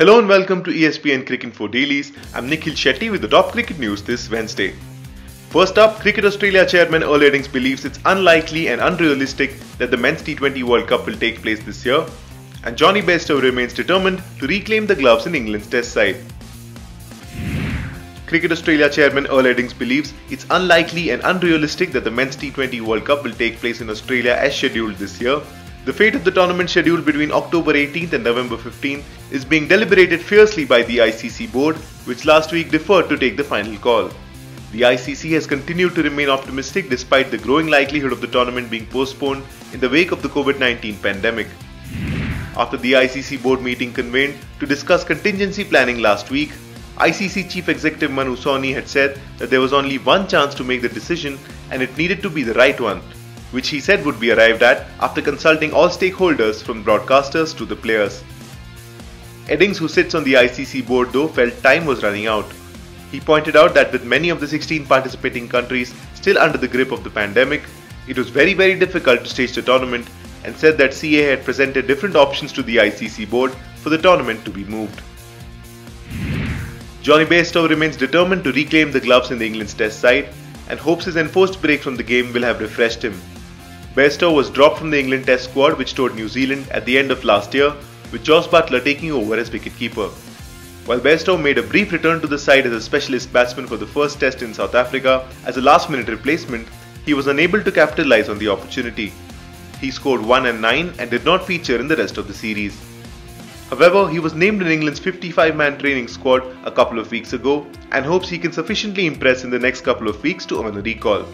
Hello and welcome to ESPNcricinfo Dailies. I'm Nikhil Shetty with the top cricket news this Wednesday. First up, Cricket Australia chairman Earl Eddings believes it's unlikely and unrealistic that the men's T20 World Cup will take place this year, and Johnny Bairstow remains determined to reclaim the gloves in England's Test side. Cricket Australia chairman Earl Eddings believes it's unlikely and unrealistic that the men's T20 World Cup will take place in Australia as scheduled this year. The fate of the tournament scheduled between October 18th and November 15th is being deliberated fiercely by the ICC board, which last week deferred to take the final call. The ICC has continued to remain optimistic despite the growing likelihood of the tournament being postponed in the wake of the COVID-19 pandemic. After the ICC board meeting convened to discuss contingency planning last week, ICC Chief Executive Manu Sawhney had said that there was only one chance to make the decision and it needed to be the right one, which he said would be arrived at after consulting all stakeholders from broadcasters to the players. Eddings, who sits on the ICC board though, felt time was running out. He pointed out that with many of the 16 participating countries still under the grip of the pandemic, it was very difficult to stage the tournament, and said that CA had presented different options to the ICC board for the tournament to be moved. Johnny Bairstow remains determined to reclaim the gloves in the England's Test side and hopes his enforced break from the game will have refreshed him. Bairstow was dropped from the England Test squad which toured New Zealand at the end of last year, with Jos Buttler taking over as wicketkeeper. While Bairstow made a brief return to the side as a specialist batsman for the first Test in South Africa as a last-minute replacement, he was unable to capitalise on the opportunity. He scored 1 and 9 and did not feature in the rest of the series. However, he was named in England's 55-man training squad a couple of weeks ago and hopes he can sufficiently impress in the next couple of weeks to earn a recall.